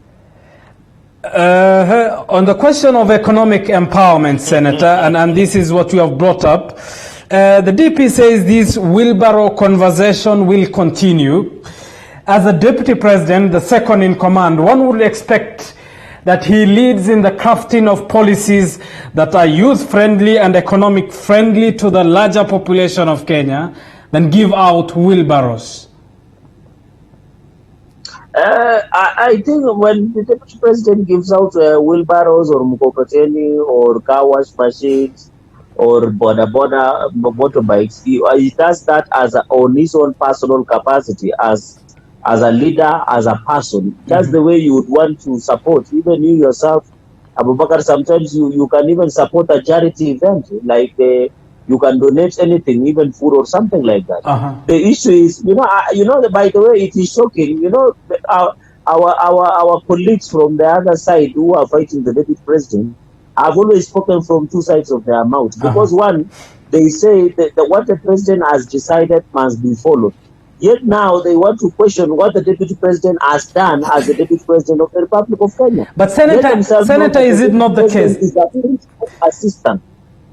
On the question of economic empowerment, Senator, and this is what you have brought up, the DP says this wheelbarrow conversation will continue. As a deputy president, the second in command, one would expect that he leads in the crafting of policies that are youth-friendly and economic-friendly to the larger population of Kenya, than give out wheelbarrows. I think when the deputy president gives out wheelbarrows or mkokoteni or car wash machines or motorbikes, he does that on his own personal capacity as a leader, as a person. That's the way you would want to support. Even you yourself, Abubakar, sometimes you can even support a charity event, like you can donate anything, even food or something like that. The issue is, by the way, it is shocking. Our colleagues from the other side who are fighting the deputy president have always spoken from two sides of their mouth. Because one, they say that what the president has decided must be followed. Yet now they want to question what the deputy president has done as the deputy president of the Republic of Kenya. But Senator, is it not the case? Assistant.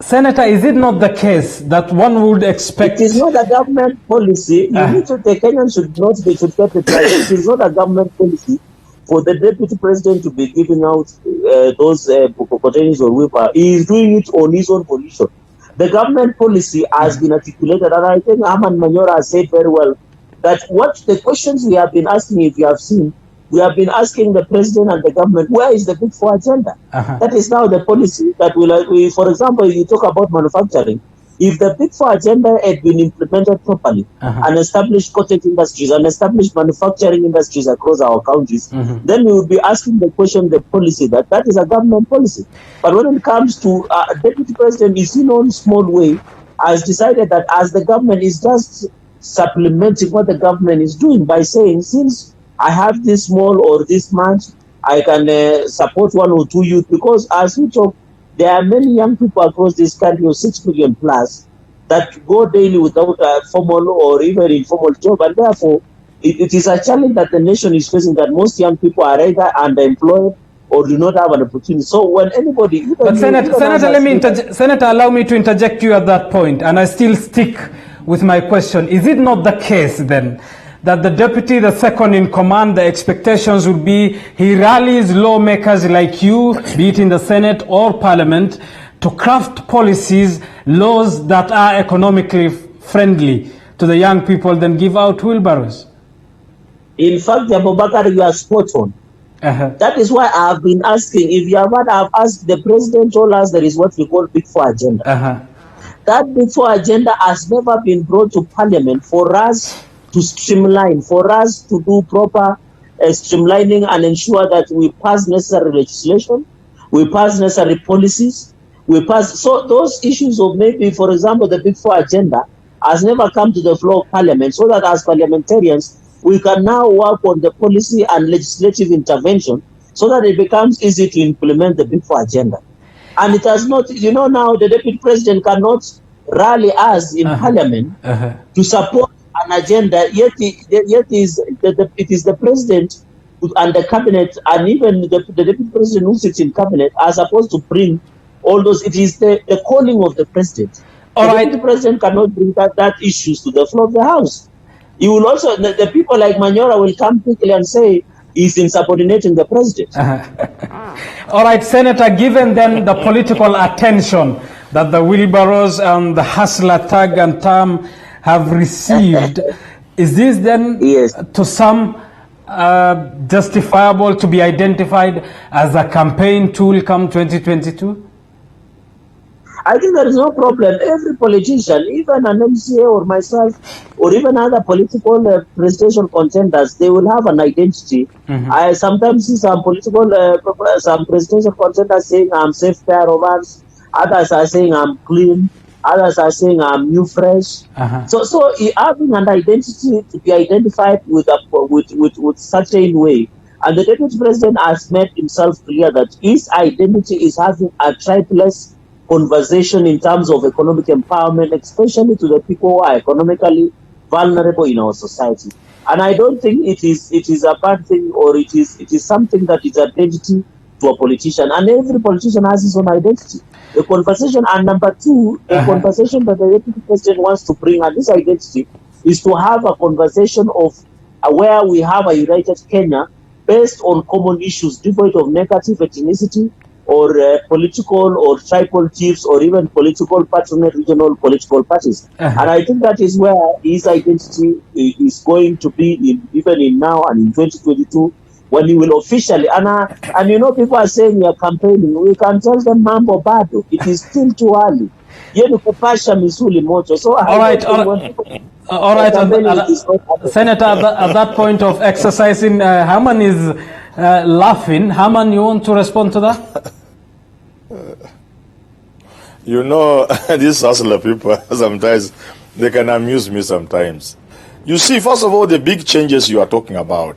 Senator, is it not the case that one would expect? It is not a government policy. The Kenyans should get it right. It is not a government policy for the deputy president to be giving out those opportunities or whatever. He is doing it on his own volition. The government policy has been articulated, and I think Aman Manyora has said very well that what the questions we have been asking, if you have seen, we have been asking the president and the government, where is the Big Four agenda? That is now the policy that will, for example, you talk about manufacturing. If the Big Four agenda had been implemented properly and established cottage industries and established manufacturing industries across our counties, then we would be asking the question, the policy, that is a government policy. But when it comes to deputy president, is in own small way, has decided that as the government is just supplementing what the government is doing by saying, since I have this small or this much, I can support one or two youth, because as we talk, there are many young people across this country, or 6 million plus, that go daily without a formal or even informal job, and therefore it is a challenge that the nation is facing, that most young people are either underemployed or do not have an opportunity. So when anybody... But Senator, allow me to interject you at that point, and I still stick with my question. Is it not the case then that the deputy, the second in command, the expectations would be he rallies lawmakers like you, be it in the Senate or Parliament, to craft policies, laws that are economically friendly to the young people, then give out wheelbarrows? In fact, Abubakar, you are spot on. That is why I have been asking, if you have heard, I have asked, the president told us there is what we call Big Four agenda. That Big Four agenda has never been brought to Parliament for us to streamline, for us to do proper streamlining and ensure that we pass necessary legislation We pass necessary policies. We pass, so those issues of maybe, for example, the Big Four agenda has never come to the floor of Parliament, so that as parliamentarians, we can now work on the policy and legislative intervention so that it becomes easy to implement the Big Four agenda. And it has not, now the Deputy President cannot rally us in Parliament to support an agenda, yet it is the President and the Cabinet, and even the Deputy President who sits in Cabinet are supposed to bring all those. It is the calling of the President. The President cannot bring that issues to the floor of the House. He will also, the people like Manyora will come quickly and say he's insubordinating the President. All right, Senator, given then the political attention that the wheelbarrows and the hustler tag and term have received, is this then to some justifiable to be identified as a campaign tool come 2022? I think there is no problem. Every politician, even an MCA or myself, or even other political presidential contenders, they will have an identity. I sometimes see some some presidential contenders saying I'm safe pair of hands. Others are saying I'm clean. Others are saying I'm new, fresh. So having an identity to be identified with certain way, and the Deputy President has made himself clear that his identity is having a tribeless conversation in terms of economic empowerment, especially to the people who are economically vulnerable in our society. And I don't think it is a bad thing, or it is something that is identity to a politician. And every politician has his own identity. The conversation, and number two, the conversation that the Deputy President wants to bring at this identity is to have a conversation of where we have a united Kenya based on common issues, devoid of negative ethnicity, or political or tribal chiefs, or even political patronage, regional political parties. And I think that is where his identity is going to be, even in now and in 2022, when he will officially, and people are saying we are campaigning, we can tell them mambo bado, it is still too early. Yeni kupasha misuli moto. So all right. Senator, at that point of exercising, Haman is laughing. Haman, you want to respond to that? These hustler people, sometimes they can amuse me sometimes. You see, first of all, the big changes you are talking about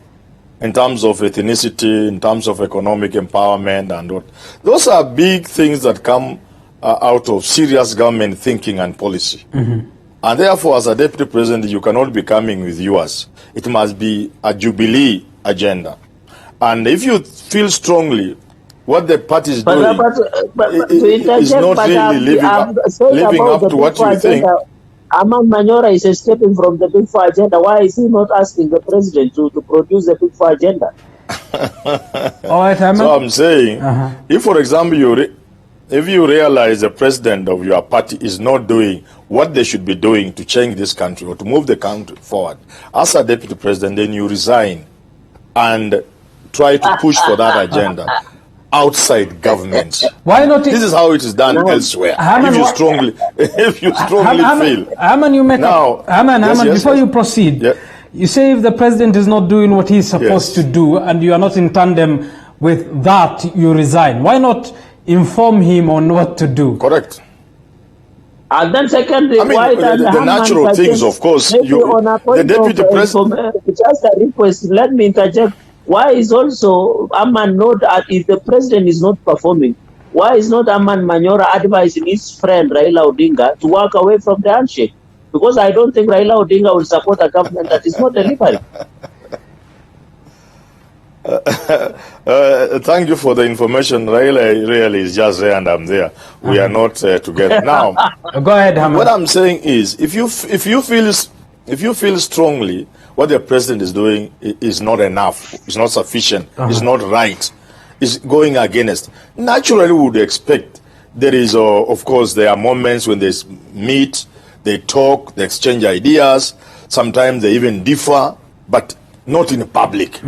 in terms of ethnicity, in terms of economic empowerment, and what, those are big things that come out of serious government thinking and policy. And therefore, as a Deputy President, you cannot be coming with yours. It must be a Jubilee agenda. And if you feel strongly what the party is doing is not really living up to what you think. Aman Manyora is escaping from the Big Four agenda. Why is he not asking the President to produce the Big Four agenda? So I'm saying, if, for example, if you realize the President of your party is not doing what they should be doing to change this country or to move the country forward, as a Deputy President, then you resign and try to push for that agenda outside government. Why not? This is how it is done elsewhere. If you strongly feel. Haman, you make now. Haman, before you proceed, you say if the President is not doing what he's supposed to do, and you are not in tandem with that, you resign. Why not inform him on what to do? Correct. And then secondly, why the natural things, of course, the Deputy President. Just a request, let me interject. Why is also Aman not, if the President is not performing, why is not Aman Manyora advising his friend Raila Odinga to walk away from the handshake? Because I don't think Raila Odinga will support a government that is not delivering. Thank you for the information. Raila really is just there and I'm there. We are not together. Now, go ahead, Haman. What I'm saying is, if you feel strongly what the President is doing is not enough, it's not sufficient, it's not right, it's going against, naturally we would expect there is, of course, there are moments when they meet, they talk, they exchange ideas, sometimes they even differ, but not in public.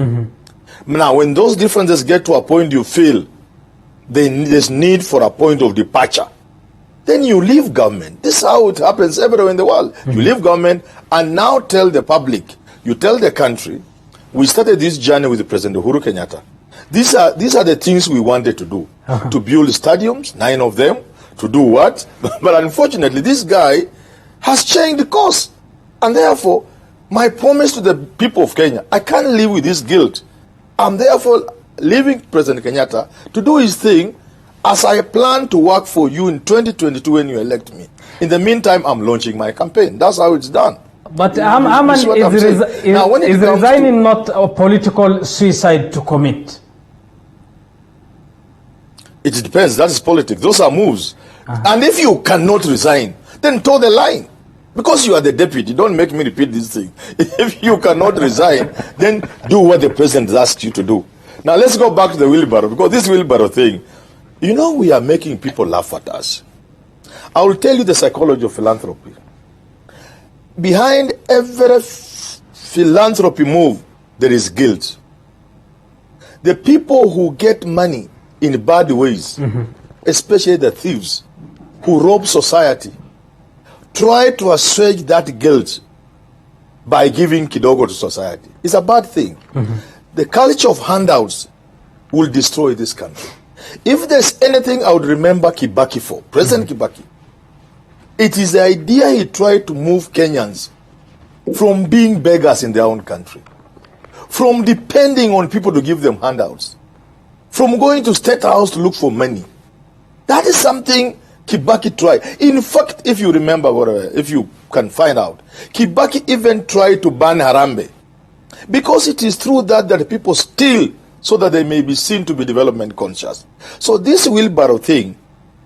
Now, when those differences get to a point you feel there's need for a point of departure, then you leave government. This is how it happens everywhere in the world. You leave government and now tell the public, you tell the country, we started this journey with President Uhuru Kenyatta. These are the things we wanted to do. to build stadiums, 9 of them, to do what? But unfortunately, this guy has changed the course. And therefore, my promise to the people of Kenya, I can't live with this guilt. I'm therefore leaving President Kenyatta to do his thing as I plan to work for you in 2022 when you elect me. In the meantime, I'm launching my campaign. That's how it's done. But is resigning not a political suicide to commit? It depends. That is politics. Those are moves. And if you cannot resign, then toe the line. Because you are the deputy, don't make me repeat this thing. If you cannot resign, then do what the president asked you to do. Now let's go back to the wheelbarrow, because this wheelbarrow thing, you know, we are making people laugh at us. I will tell you the psychology of philanthropy. Behind every philanthropy move, there is guilt. The people who get money in bad ways, especially the thieves who rob society, try to assuage that guilt by giving kidogo to society. It's a bad thing. The culture of handouts will destroy this country. If there's anything I would remember Kibaki for, President Kibaki, it is the idea he tried to move Kenyans from being beggars in their own country, from depending on people to give them handouts, from going to State House to look for money. That is something Kibaki tried. In fact, if you remember, if you can find out, Kibaki even tried to ban Harambe, because it is through that people steal so that they may be seen to be development conscious. So this wheelbarrow thing,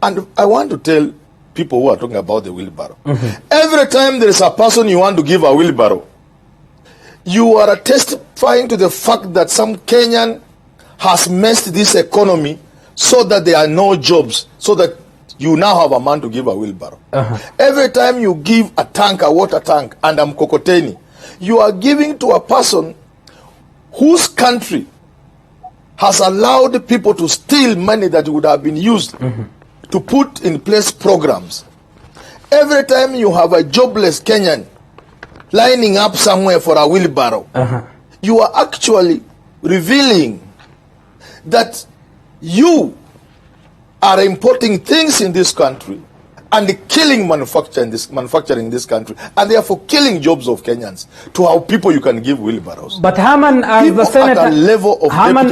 and I want to tell people who are talking about the wheelbarrow, every time there is a person you want to give a wheelbarrow, you are testifying to the fact that some Kenyan has messed this economy so that there are no jobs, so that you now have a man to give a wheelbarrow. Every time you give a tank, a water tank, and a mkokoteni, you are giving to a person whose country has allowed people to steal money that would have been used to put in place programs. Every time you have a jobless Kenyan lining up somewhere for a wheelbarrow, you are actually revealing that you are importing things in this country and killing manufacturing in this country, and therefore killing jobs of Kenyans to how people you can give wheelbarrows. But Haman, as the senator, Haman,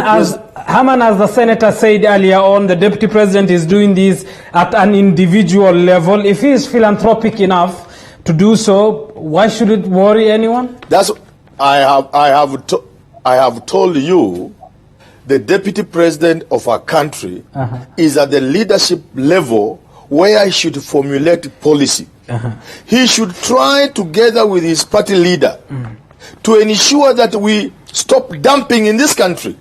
as the senator said earlier on, the deputy president is doing this at an individual level. If he is philanthropic enough to do so, why should it worry anyone? That's I have told you. The deputy president of our country is at the leadership level where he should formulate policy. He should try together with his party leader to ensure that we stop dumping in this country.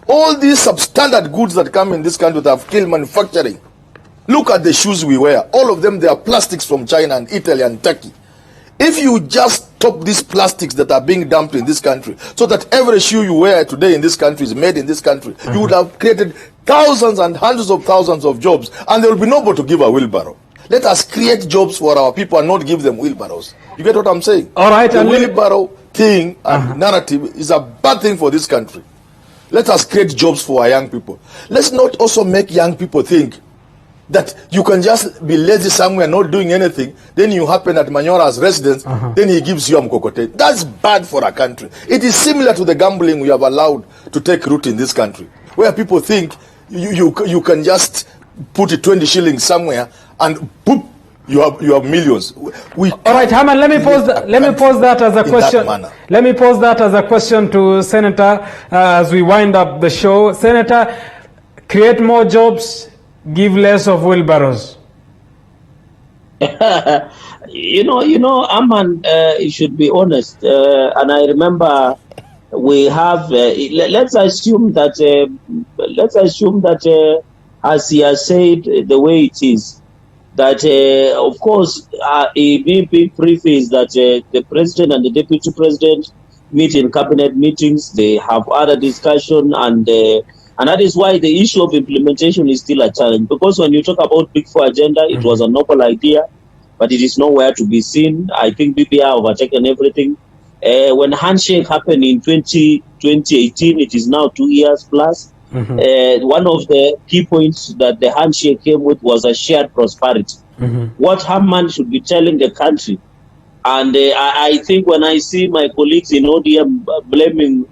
All these substandard goods that come in this country that have killed manufacturing. Look at the shoes we wear. All of them, they are plastics from China and Italy and Turkey. If you just stop these plastics that are being dumped in this country, so that every shoe you wear today in this country is made in this country, you would have created thousands and hundreds of thousands of jobs, and there will be nobody to give a wheelbarrow. Let us create jobs for our people and not give them wheelbarrows. You get what I'm saying? All right. The wheelbarrow thing and narrative is a bad thing for this country. Let us create jobs for our young people. Let's not also make young people think that you can just be lazy somewhere not doing anything, then you happen at Manyora's residence, then he gives you a mkokote. That's bad for a country. It is similar to the gambling we have allowed to take root in this country, where people think you can just put 20 shillings somewhere and boop, you have millions. All right, Haman, let me pose that as a question. Let me pose that as a question to Senator as we wind up the show. Senator, create more jobs, give less of wheelbarrows. You know, Aman, you should be honest. And I remember we have. Let's assume that. As he has said, the way it is, that of course, being brief is that the president and the deputy president meet in cabinet meetings. They have other discussion and that is why the issue of implementation is still a challenge, because when you talk about Big Four agenda, it was a noble idea, but it is nowhere to be seen. I think BBI overtaken everything. When handshake happened in 2018, it is now 2 years plus. one of the key points that the handshake came with was a shared prosperity. What Haman should be telling the country. And I think when I see my colleagues in ODM blaming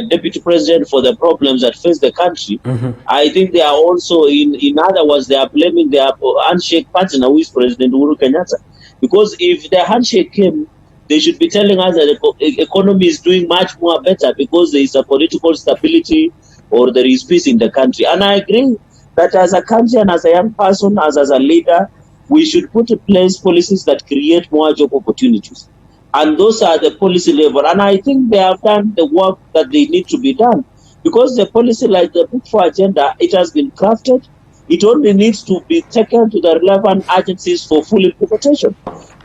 Deputy President for the problems that face the country, I think they are also, in other words, they are blaming their handshake partner, who is President Uhuru Kenyatta. Because if the handshake came, they should be telling us that the economy is doing much more better because there is a political stability or there is peace in the country. And I agree that as a country and as a young person, as a leader, we should put in place policies that create more job opportunities. And those are the policy level. And I think they have done the work that they need to be done. Because the policy, like the Book 4 agenda, it has been crafted. It only needs to be taken to the relevant agencies for full implementation.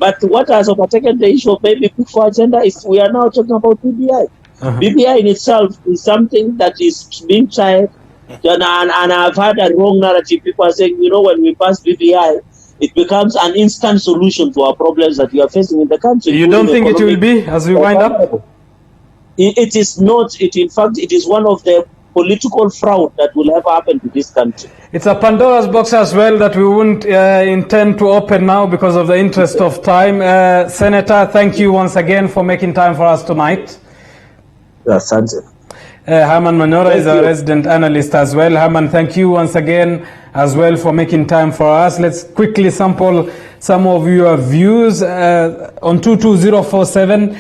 But what has overtaken the issue of maybe Book 4 agenda is we are now talking about BBI. BBI in itself is something that is being tried. And I've had a wrong narrative. People are saying, when we pass BBI, it becomes an instant solution to our problems that we are facing in the country. You don't think it will be as we wind up? It is not. In fact, it is one of the political fraud that will ever happen to this country. It's a Pandora's box as well that we wouldn't intend to open now because of the interest of time. Senator, thank you once again for making time for us tonight. Yes, Herman Manyora is a resident analyst as well. Herman, thank you once again as well for making time for us. Let's quickly sample some of your views on 22047.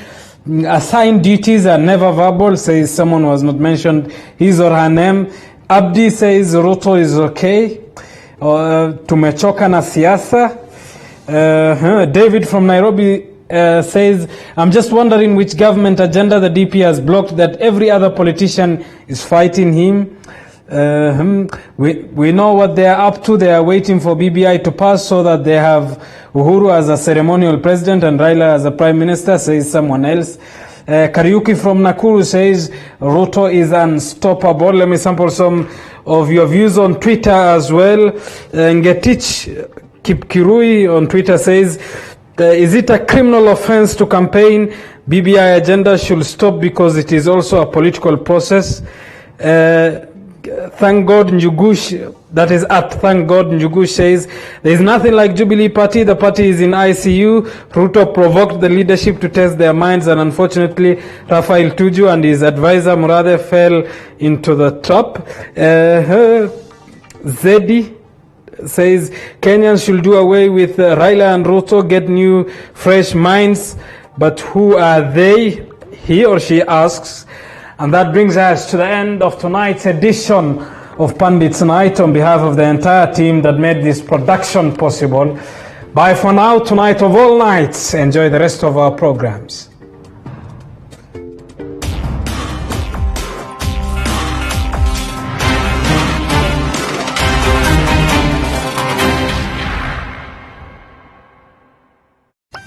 Assigned duties are never verbal, says someone who has not mentioned his or her name. Abdi says Ruto is okay. Tumechoka na siasa. David from Nairobi says, I'm just wondering which government agenda the DP has blocked that every other politician is fighting him. We know what they are up to. They are waiting for BBI to pass so that they have Uhuru as a ceremonial president and Raila as a prime minister, says someone else. Kariuki from Nakuru says Ruto is unstoppable. Let me sample some of your views on Twitter as well. Ngetich Kipkirui on Twitter says, is it a criminal offense to campaign? BBI agenda should stop because it is also a political process. Thank God Njugush, that is at Thank God Njugush says, there is nothing like Jubilee Party. The party is in ICU. Ruto provoked the leadership to test their minds, and unfortunately, Rafael Tuju and his advisor Murade fell into the trap. Zedi says, Kenyans should do away with Raila and Ruto, get new, fresh minds. But who are they? He or she asks. And that brings us to the end of tonight's edition of Pundits Night. On behalf of the entire team that made this production possible, bye for now. Tonight of all nights, enjoy the rest of our programs.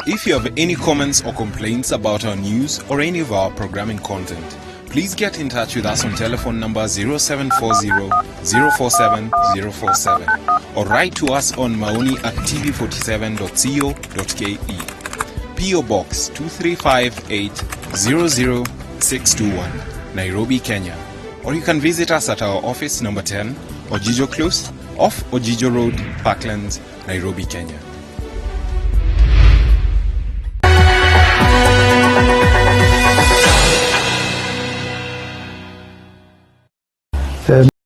If you have any comments or complaints about our news or any of our programming content, please get in touch with us on telephone number 0740 047 047 or write to us on maoni@tv47.co.ke. PO Box 2358 00621, Nairobi, Kenya. Or you can visit us at our office number 10, Ojijo Close, off Ojijo Road, Parklands, Nairobi, Kenya.